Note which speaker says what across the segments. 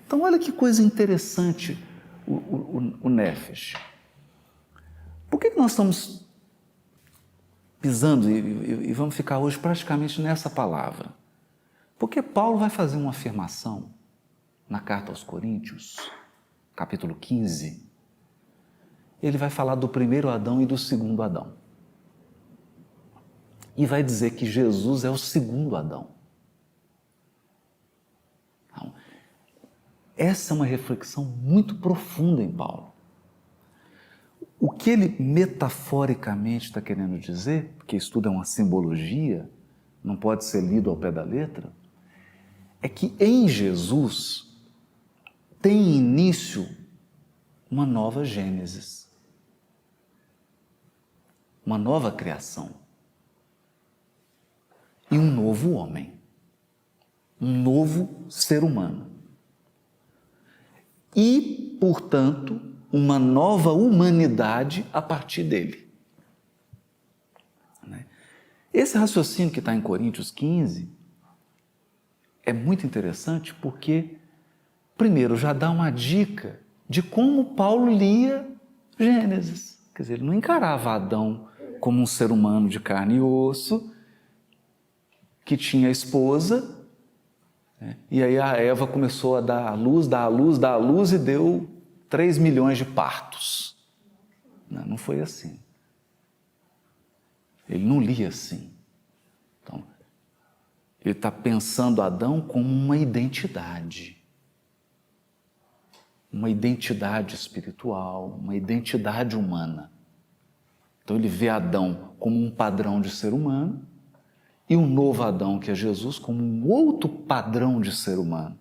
Speaker 1: Então, olha que coisa interessante o Nefesh. Por que nós estamos pisando e vamos ficar hoje praticamente nessa palavra? Porque Paulo vai fazer uma afirmação na carta aos Coríntios, capítulo 15. Ele vai falar do primeiro Adão e do segundo Adão. E vai dizer que Jesus é o segundo Adão. Então, essa é uma reflexão muito profunda em Paulo. O que ele metaforicamente está querendo dizer, porque isso tudo é uma simbologia, não pode ser lido ao pé da letra, é que em Jesus tem início uma nova Gênesis, uma nova criação e um novo homem, um novo ser humano e, portanto, uma nova humanidade a partir dele. Esse raciocínio que está em Coríntios 15 é muito interessante porque, primeiro, já dá uma dica de como Paulo lia Gênesis. Quer dizer, ele não encarava Adão como um ser humano de carne e osso, que tinha esposa, e aí a Eva começou a dar à luz e deu 3 milhões de partos. Não foi assim. Ele não lia assim. Então, ele está pensando Adão como uma identidade espiritual, uma identidade humana. Então ele vê Adão como um padrão de ser humano e o novo Adão, que é Jesus, como um outro padrão de ser humano.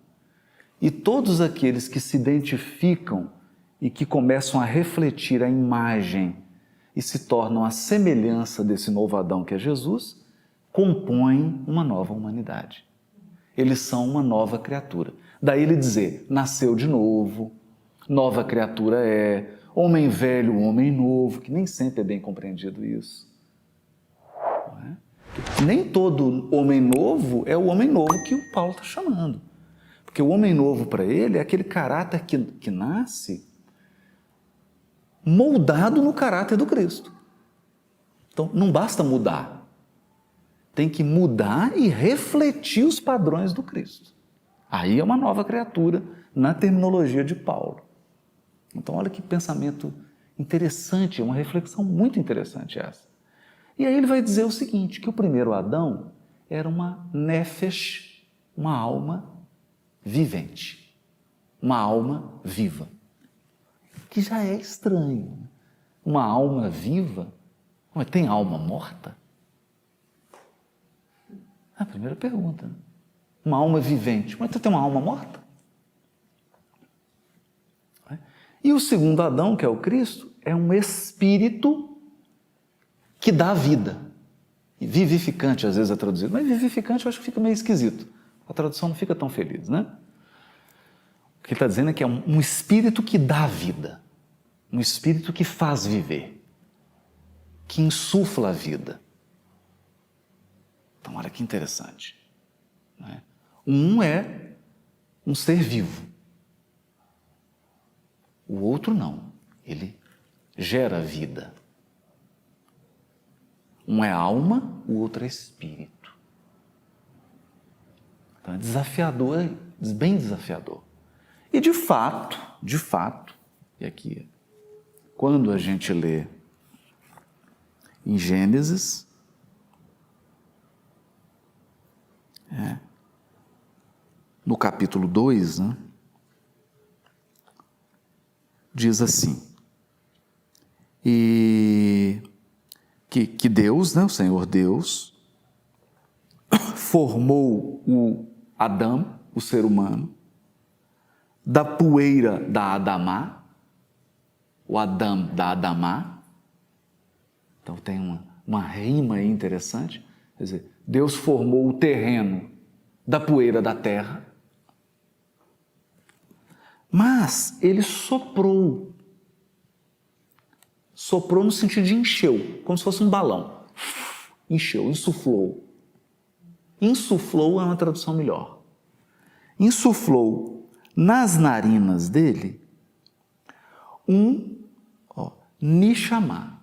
Speaker 1: E todos aqueles que se identificam e que começam a refletir a imagem e se tornam a semelhança desse novo Adão, que é Jesus, compõem uma nova humanidade. Eles são uma nova criatura. Daí ele dizer, nasceu de novo, nova criatura é, homem velho, homem novo, que nem sempre é bem compreendido isso. Não é? Nem todo homem novo é o homem novo que o Paulo está chamando. Porque o homem novo para ele é aquele caráter que nasce moldado no caráter do Cristo. Então, não basta mudar. Tem que mudar e refletir os padrões do Cristo. Aí é uma nova criatura na terminologia de Paulo. Então, olha que pensamento interessante, uma reflexão muito interessante essa. E aí ele vai dizer o seguinte, que o primeiro Adão era uma nefesh, uma alma vivente, uma alma viva. Que já é estranho. Uma alma viva? Mas tem alma morta? A primeira pergunta. Uma alma vivente. Mas tu tem uma alma morta? E o segundo Adão, que é o Cristo, é um espírito que dá vida. E vivificante, às vezes, é traduzido. Mas vivificante eu acho que fica meio esquisito. A tradução não fica tão feliz, né? O que ele está dizendo é que é um espírito que dá vida. Um espírito que faz viver. Que insufla a vida. Então, olha que interessante. Né? Um é um ser vivo. O outro não. Ele gera vida. Um é alma, o outro é espírito. Então é desafiador, bem desafiador. E de fato, e aqui, quando a gente lê em Gênesis, no capítulo 2, né, diz assim, que Deus, né, o Senhor Deus, formou o Adão, o ser humano, da poeira da Adamá, o Adão da Adamá. Então tem uma rima aí interessante, quer dizer, Deus formou o terreno da poeira da terra, mas ele soprou no sentido de encheu, como se fosse um balão. Encheu, insuflou. Insuflou é uma tradução melhor. Insuflou nas narinas dele Nishamá.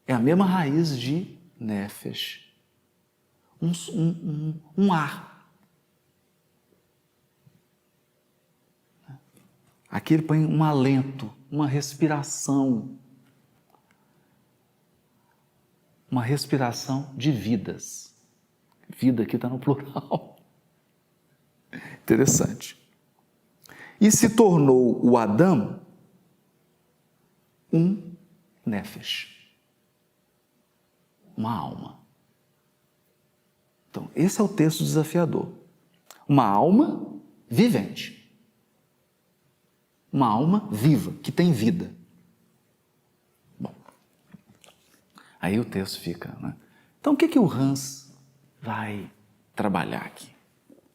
Speaker 1: É a mesma raiz de Nefesh. Um ar. Aqui ele põe um alento, uma respiração. Uma respiração de vidas. Vida aqui está no plural. Interessante. E se tornou o Adão um Nefesh. Uma alma. Então, esse é o texto desafiador. Uma alma vivente. Uma alma viva, que tem vida. Bom, aí o texto fica, né? Então, o que o Hans vai trabalhar aqui?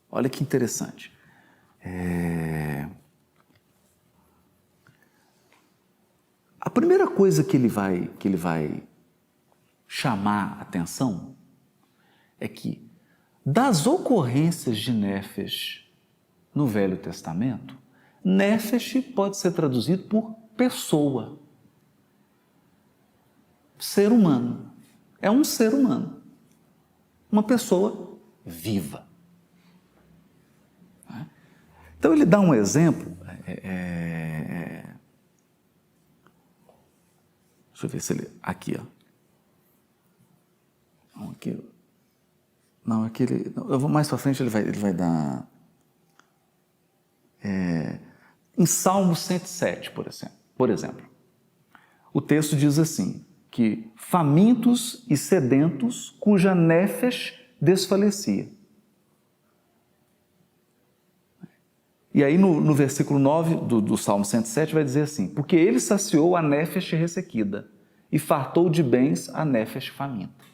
Speaker 1: Olha que interessante. A primeira coisa que ele vai chamar a atenção é que, das ocorrências de Nefesh no Velho Testamento, Nefesh pode ser traduzido por pessoa, ser humano. É um ser humano, uma pessoa viva. Então ele dá um exemplo, deixa eu ver se ele, aqui, ó. Não, aqui ele, eu vou mais para frente, ele vai dar, em Salmo 107, por exemplo, o texto diz assim, que famintos e sedentos, cuja nefesh desfalecia. E aí no versículo 9 do Salmo 107 vai dizer assim, porque ele saciou a nefesh ressequida e fartou de bens a nefesh faminta.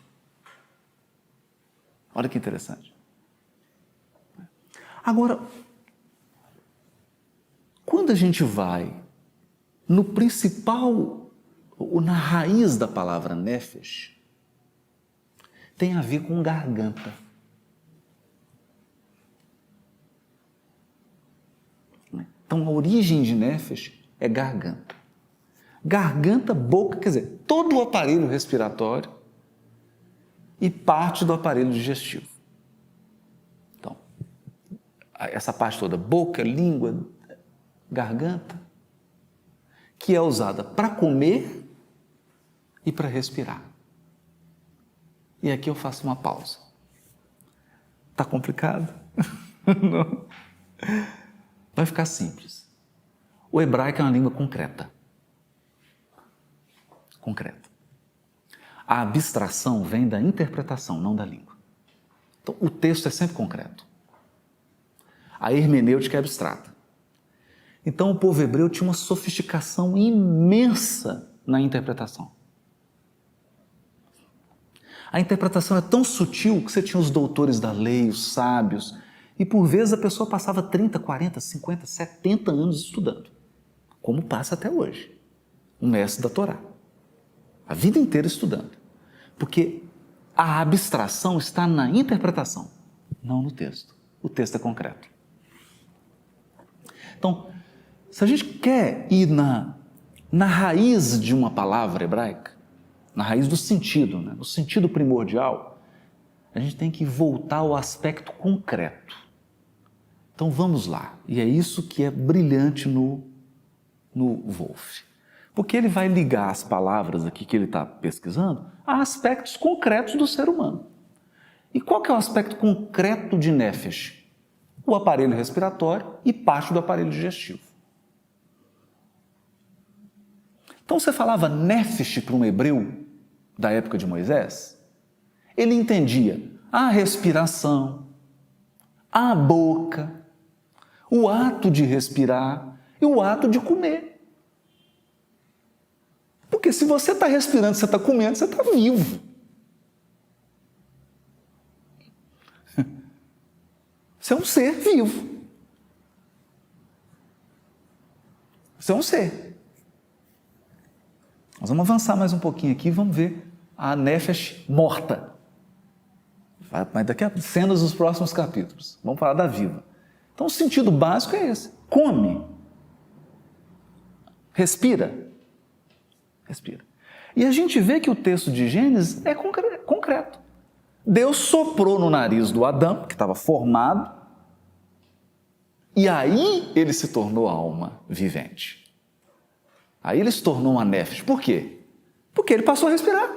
Speaker 1: Olha que interessante. Agora, quando a gente vai no principal, ou na raiz da palavra nefesh, tem a ver com garganta. Então, a origem de nefesh é garganta. Garganta, boca, quer dizer, todo o aparelho respiratório e parte do aparelho digestivo. Então, essa parte toda, boca, língua, garganta, que é usada para comer e para respirar. E aqui eu faço uma pausa. Está complicado? Não. Vai ficar simples. O hebraico é uma língua concreta. Concreta. A abstração vem da interpretação, não da língua. Então, o texto é sempre concreto. A hermenêutica é abstrata. Então, o povo hebreu tinha uma sofisticação imensa na interpretação. A interpretação é tão sutil que você tinha os doutores da lei, os sábios, e por vezes a pessoa passava 30, 40, 50, 70 anos estudando, como passa até hoje, um mestre da Torá. A vida inteira estudando. Porque a abstração está na interpretação, não no texto. O texto é concreto. Então, se a gente quer ir na raiz de uma palavra hebraica, na raiz do sentido, né? No sentido primordial, a gente tem que voltar ao aspecto concreto. Então vamos lá. E é isso que é brilhante no Wolff. Porque ele vai ligar as palavras aqui que ele está pesquisando a aspectos concretos do ser humano. E qual que é o aspecto concreto de nefesh? O aparelho respiratório e parte do aparelho digestivo. Então você falava nefesh para um hebreu da época de Moisés, ele entendia a respiração, a boca, o ato de respirar e o ato de comer. Porque se você está respirando, você está comendo, você está vivo. Você é um ser vivo. Você é um ser. Nós vamos avançar mais um pouquinho aqui e vamos ver a nefesh morta. Mas daqui a cenas dos próximos capítulos. Vamos falar da viva. Então o sentido básico é esse. come, respira. Respira. E a gente vê que o texto de Gênesis é concreto. Deus soprou no nariz do Adão, que estava formado, e aí ele se tornou alma vivente. Aí ele se tornou uma nefesh. Por quê? Porque ele passou a respirar.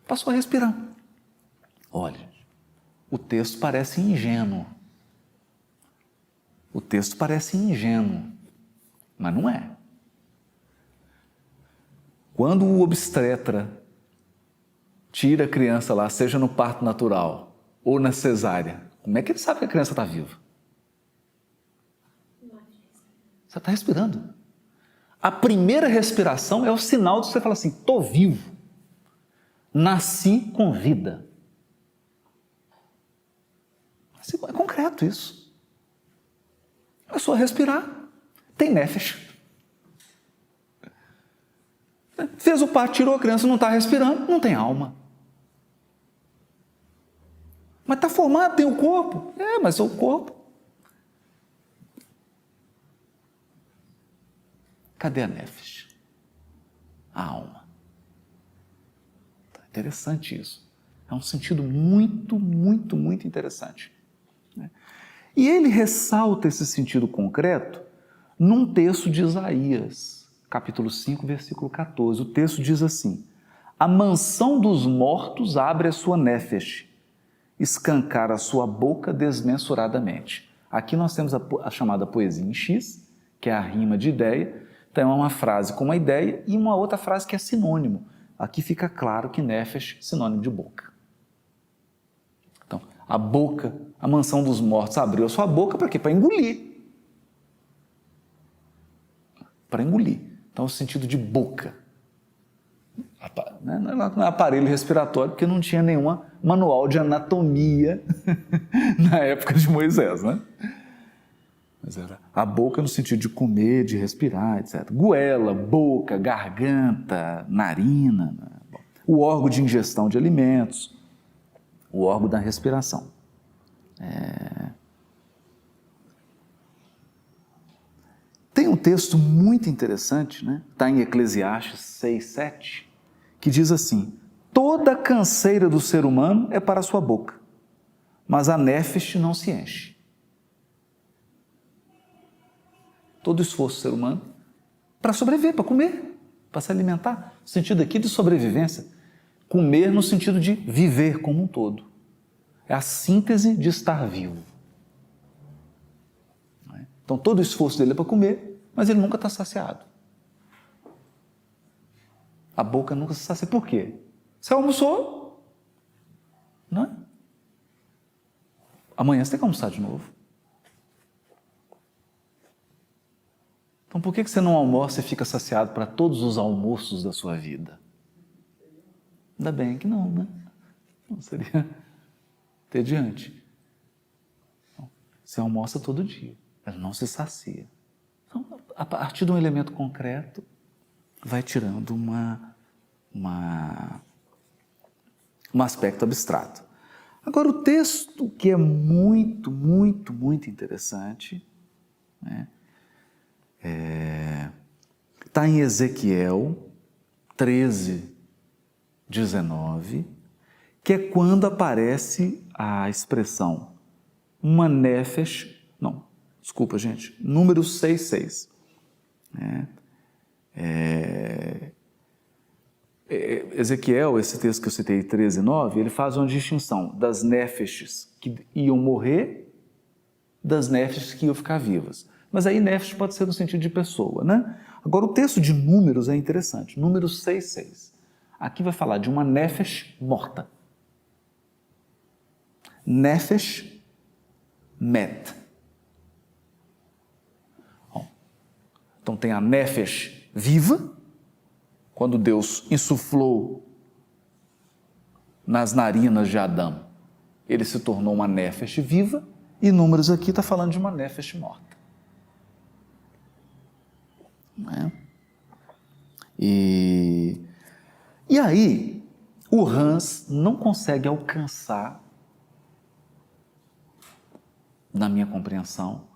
Speaker 1: Passou a respirar. Olha, o texto parece ingênuo. O texto parece ingênuo, mas não é. Quando o obstetra tira a criança lá, seja no parto natural ou na cesárea, como é que ele sabe que a criança está viva? Você está respirando. A primeira respiração é o sinal de você falar assim, estou vivo, nasci com vida. É concreto isso. É só respirar. Tem nefesh. Fez o parto, tirou a criança, não está respirando, não tem alma. Mas está formado, tem o corpo. Mas o corpo. Cadê a nefesh? A alma. Interessante isso. É um sentido muito, muito, muito interessante. E ele ressalta esse sentido concreto num texto de Isaías, capítulo 5, versículo 14. O texto diz assim: a mansão dos mortos abre a sua nefesh, escancara a sua boca desmensuradamente. Aqui nós temos a chamada poesia em X, que é a rima de ideia. Então é uma frase com uma ideia e uma outra frase que é sinônimo. Aqui fica claro que nefesh é sinônimo de boca. Então, a boca, a mansão dos mortos abriu a sua boca para quê? Para engolir. Para engolir. Então, o sentido de boca. Não é aparelho respiratório, porque não tinha nenhum manual de anatomia na época de Moisés, né? Mas era a boca no sentido de comer, de respirar, etc. Goela, boca, garganta, narina, né? O órgão de ingestão de alimentos, o órgão da respiração. Tem um texto muito interessante, né? Está em Eclesiastes 6, 7, que diz assim: toda canseira do ser humano é para a sua boca, mas a nefesh não se enche. Todo esforço do ser humano para sobreviver, para comer, para se alimentar. No sentido aqui de sobrevivência. Comer no sentido de viver como um todo. É a síntese de estar vivo. Então todo o esforço dele é para comer, mas ele nunca está saciado. A boca nunca se sacia. Por quê? Você almoçou, não é? Amanhã você tem que almoçar de novo. Então por que você não almoça e fica saciado para todos os almoços da sua vida? Ainda bem que não, né? Não seria entediante. Então, você almoça todo dia, mas não se sacia. Então, a partir de um elemento concreto, vai tirando um aspecto abstrato. Agora, o texto que é muito, muito, muito interessante, né? Está em Ezequiel 13, 19, que é quando aparece a expressão uma nefesh, não, desculpa gente, número 6,6. Ezequiel, esse texto que eu citei, 13, 9, ele faz uma distinção das nefeshes que iam morrer, das nefeshes que iam ficar vivas. Mas aí nefesh pode ser no sentido de pessoa, né? Agora o texto de Números é interessante, número 6,6. Aqui vai falar de uma nefesh morta. Nefesh met. Bom, então tem a nefesh viva, quando Deus insuflou nas narinas de Adão, ele se tornou uma nefesh viva, e Números aqui está falando de uma nefesh morta. Né? E aí, o Hans não consegue alcançar na minha compreensão,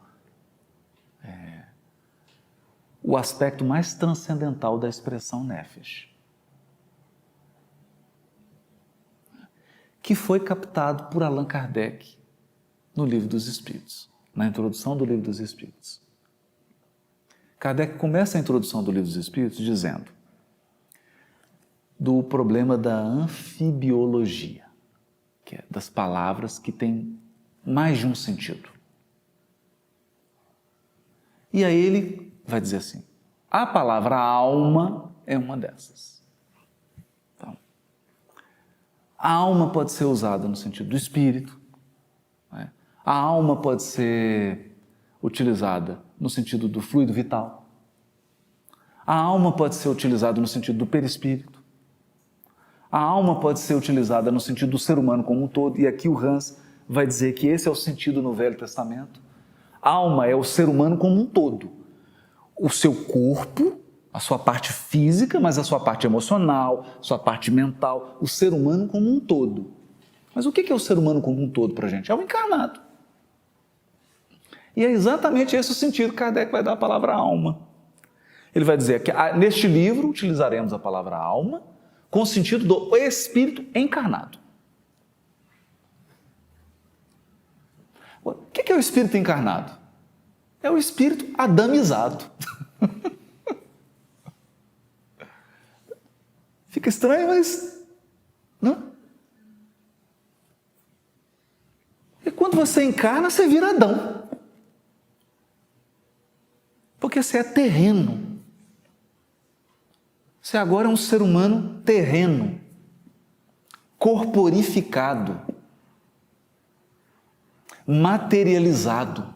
Speaker 1: o aspecto mais transcendental da expressão nefesh, que foi captado por Allan Kardec no Livro dos Espíritos, na introdução do Livro dos Espíritos. Kardec começa a introdução do Livro dos Espíritos dizendo do problema da anfibiologia, que é das palavras que têm mais de um sentido. E aí ele vai dizer assim, a palavra alma é uma dessas. Então, a alma pode ser usada no sentido do espírito, né? A alma pode ser utilizada no sentido do fluido vital. A alma pode ser utilizada no sentido do perispírito. A alma pode ser utilizada no sentido do ser humano como um todo, e aqui o Hans vai dizer que esse é o sentido no Velho Testamento. Alma é o ser humano como um todo. O seu corpo, a sua parte física, mas a sua parte emocional, sua parte mental, o ser humano como um todo. Mas o que é o ser humano como um todo para a gente? É o encarnado. E é exatamente esse o sentido que Kardec vai dar à palavra alma. Ele vai dizer que neste livro utilizaremos a palavra alma com o sentido do espírito encarnado. O que é o espírito encarnado? É o espírito adamizado. Fica estranho, mas... não? E quando você encarna, você vira Adão. Porque você é terreno. Você agora é um ser humano terreno, corporificado, materializado,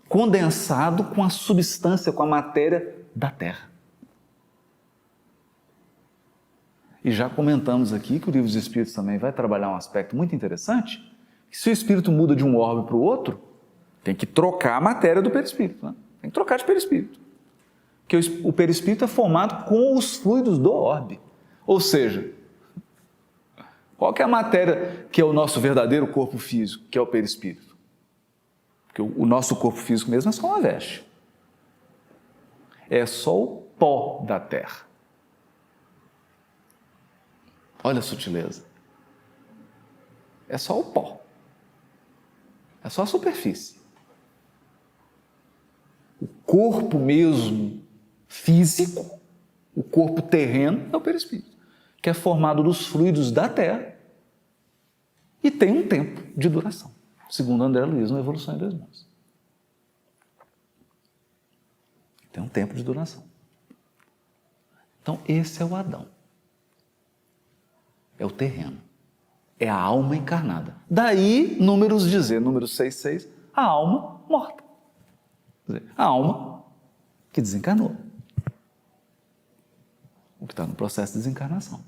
Speaker 1: condensado com a substância, com a matéria da Terra. E já comentamos aqui que o Livro dos Espíritos também vai trabalhar um aspecto muito interessante, que se o espírito muda de um orbe para o outro, tem que trocar a matéria do perispírito, né? Tem que trocar de perispírito. Porque o perispírito é formado com os fluidos do orbe. Ou seja, qual que é a matéria que é o nosso verdadeiro corpo físico, que é o perispírito? Porque o nosso corpo físico mesmo é só uma veste. É só o pó da terra. Olha a sutileza. É só o pó. É só a superfície. O corpo mesmo físico, o corpo terreno, é o perispírito, que é formado dos fluidos da terra e tem um tempo de duração, segundo André Luiz, no Evolução em 2 Mundos. Tem um tempo de duração. Então, esse é o Adão. É o terreno. É a alma encarnada. Daí, número 66, a alma morta. Quer dizer, a alma que desencarnou. O que está no processo de desencarnação.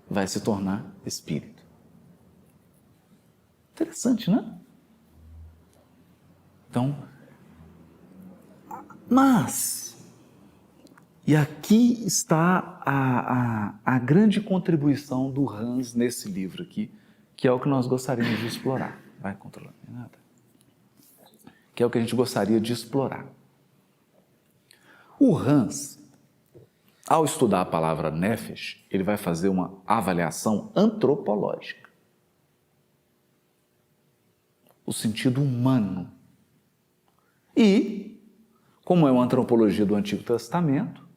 Speaker 1: Vai se tornar espírito. Interessante, né? Então, mas, e aqui está a grande contribuição do Hans nesse livro aqui, que é o que nós gostaríamos de explorar. Vai controlando, nada. Que é o que a gente gostaria de explorar. O Hans, ao estudar a palavra nefesh, ele vai fazer uma avaliação antropológica. O sentido humano. E, como é uma antropologia do Antigo Testamento,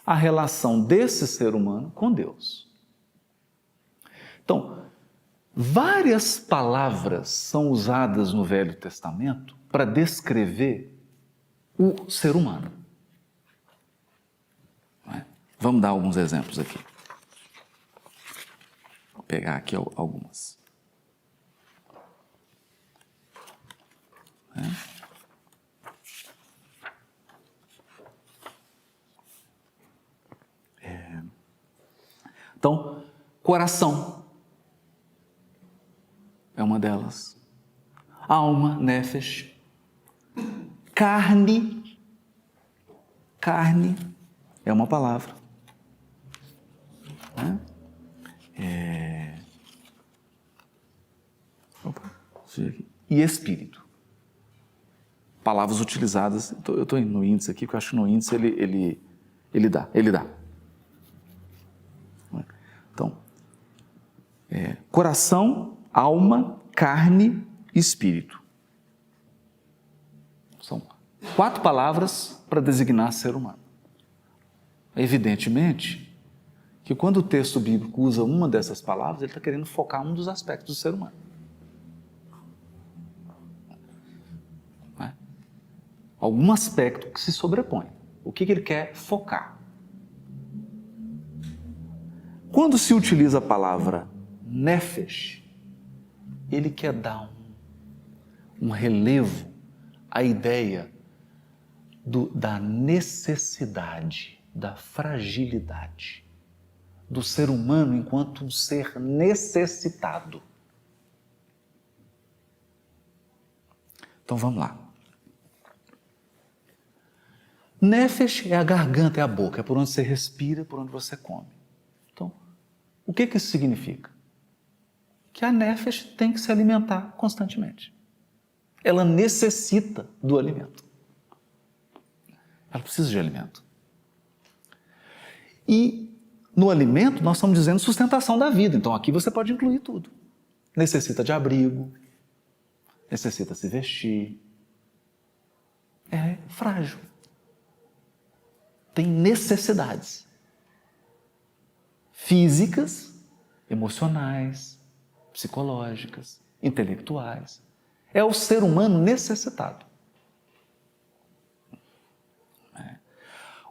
Speaker 1: a relação desse ser humano com Deus. Então, várias palavras são usadas no Velho Testamento para descrever o ser humano. Vamos dar alguns exemplos aqui. Vou pegar aqui algumas. Então, coração é uma delas. Alma, nefesh. Carne é uma palavra. e espírito. Palavras utilizadas, eu estou no índice aqui, porque eu acho que no índice ele dá. Então, coração, alma, carne e espírito. São 4 palavras para designar ser humano. Evidentemente que quando o texto bíblico usa uma dessas palavras, ele está querendo focar um dos aspectos do ser humano. Algum aspecto que se sobrepõe. O que ele quer focar? Quando se utiliza a palavra nefesh, ele quer dar um relevo à ideia da necessidade, da fragilidade do ser humano enquanto um ser necessitado. Então vamos lá. Nefesh é a garganta, é a boca, é por onde você respira, por onde você come. Então, o que isso significa? Que a nefesh tem que se alimentar constantemente. Ela necessita do alimento. Ela precisa de alimento. E no alimento nós estamos dizendo sustentação da vida. Então aqui você pode incluir tudo. Necessita de abrigo, necessita se vestir. É frágil. Tem necessidades físicas, emocionais, psicológicas, intelectuais. É o ser humano necessitado.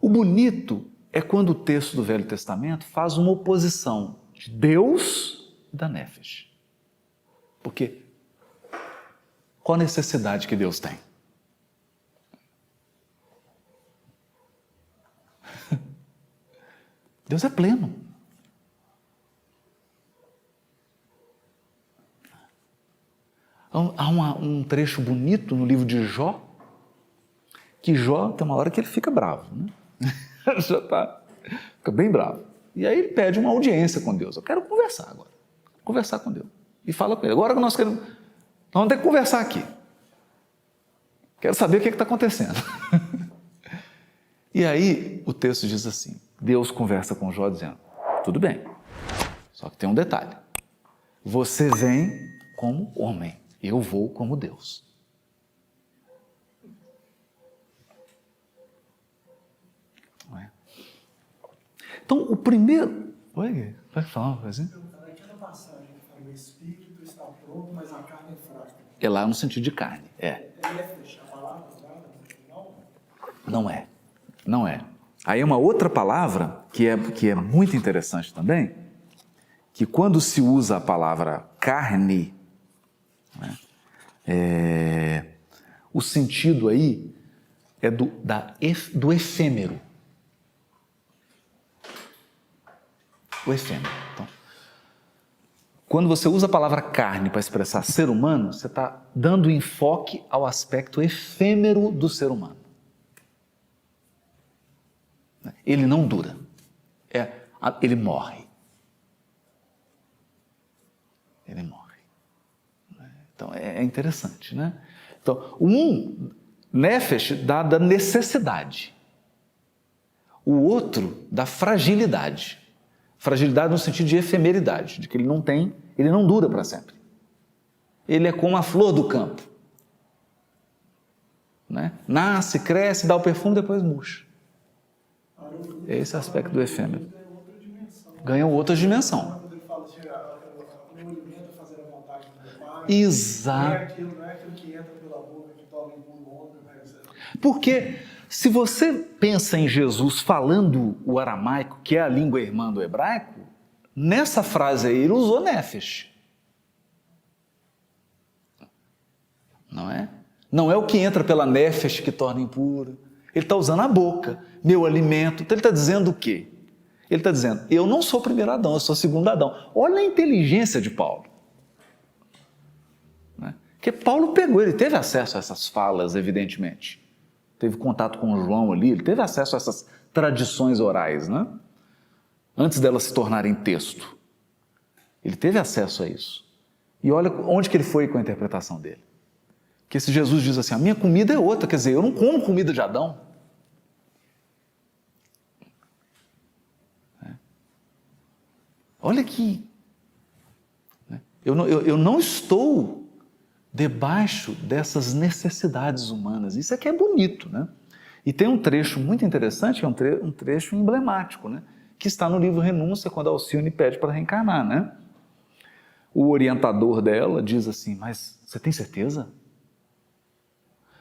Speaker 1: O bonito é quando o texto do Velho Testamento faz uma oposição de Deus e da nefesh. Porque qual a necessidade que Deus tem? Deus é pleno. Há um trecho bonito no livro de Jó, que Jó tem uma hora que ele fica bravo, né? Já fica bem bravo. E aí ele pede uma audiência com Deus. Eu quero conversar agora. Conversar com Deus. E fala com ele. Agora que nós vamos ter que conversar aqui. Quero saber o que está acontecendo. E aí o texto diz assim, Deus conversa com Jó dizendo, tudo bem, só que tem um detalhe. Você vem como homem, eu vou como Deus. Então, o primeiro... Oi, vai falar uma coisa?
Speaker 2: Aquela passagem que fala, o espírito está pronto, mas a carne é fraca.
Speaker 1: É lá no sentido de carne,
Speaker 2: É nefesh, a palavra usada no final?
Speaker 1: Não é. Aí é uma outra palavra que é muito interessante também, que quando se usa a palavra carne, né, o sentido aí é do efêmero. O efêmero. Então, quando você usa a palavra carne para expressar ser humano, você está dando enfoque ao aspecto efêmero do ser humano. Ele não dura. Ele morre. Ele morre. Então, é interessante, né? Então, nefesh dá da necessidade. O outro da fragilidade. Fragilidade no sentido de efemeridade, de que ele não dura para sempre. Ele é como a flor do campo. Né? Nasce, cresce, dá o perfume, depois murcha. Esse é o aspecto do efêmero. Ganha outra dimensão.
Speaker 2: Quando ele fala assim, o meu alimento é fazer a vontade do meu pai.
Speaker 1: Exato.
Speaker 2: Não é aquilo que entra pela boca, que torna impuro o homem, mas...
Speaker 1: Porque se você pensa em Jesus falando o aramaico, que é a língua irmã do hebraico, nessa frase aí ele usou nefesh. Não é? Não é o que entra pela nefesh que torna impuro. Ele está usando a boca, meu alimento. Então ele está dizendo o quê? Ele está dizendo, eu não sou o primeiro Adão, eu sou o segundo Adão. Olha a inteligência de Paulo. Né? Porque Paulo ele teve acesso a essas falas, evidentemente. Teve contato com o João ali, ele teve acesso a essas tradições orais, né? Antes delas se tornarem texto. Ele teve acesso a isso. E olha onde que ele foi com a interpretação dele. Que esse Jesus diz assim, a minha comida é outra, quer dizer, eu não como comida de Adão. Olha aqui. Eu não estou debaixo dessas necessidades humanas. Isso aqui é bonito, né? E tem um trecho muito interessante, que é um trecho emblemático, né? Que está no livro Renúncia, quando a Alcione pede para reencarnar, né? O orientador dela diz assim, mas você tem certeza?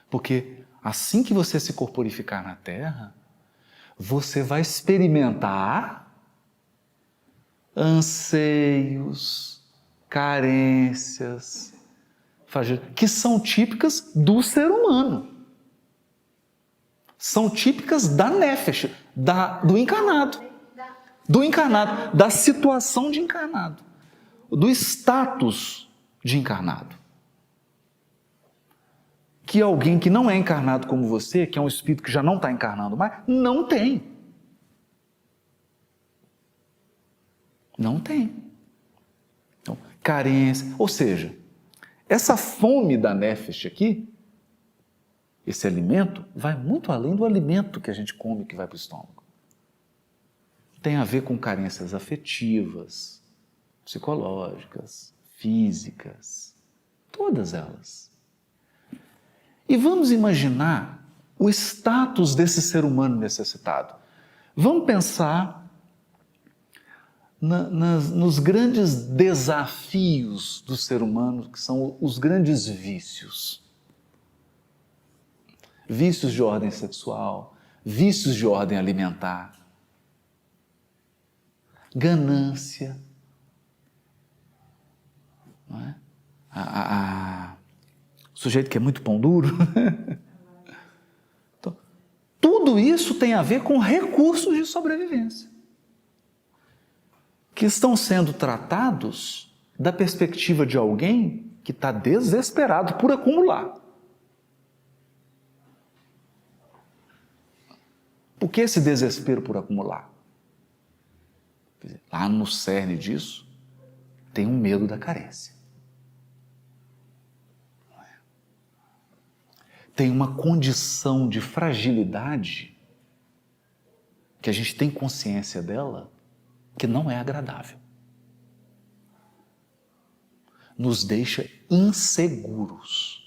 Speaker 1: Porque assim que você se corporificar na Terra, você vai experimentar anseios, carências, que são típicas do ser humano. São típicas da nefesh, do encarnado. Do encarnado, da situação de encarnado. Do status de encarnado. Que alguém que não é encarnado como você, que é um espírito que já não está encarnado mais, não tem. Não tem. Então, carência, ou seja, essa fome da nefesh aqui, esse alimento, vai muito além do alimento que a gente come que vai para o estômago. Tem a ver com carências afetivas, psicológicas, físicas, todas elas. E vamos imaginar o status desse ser humano necessitado. Vamos pensar nos grandes desafios do ser humano, que são os grandes vícios. Vícios de ordem sexual, vícios de ordem alimentar, ganância, não é? O sujeito que é muito pão duro. Então, tudo isso tem a ver com recursos de sobrevivência, que estão sendo tratados da perspectiva de alguém que está desesperado por acumular. Por que esse desespero por acumular? Quer dizer, lá no cerne disso, tem um medo da carência. Tem uma condição de fragilidade que a gente tem consciência dela, que não é agradável. Nos deixa inseguros.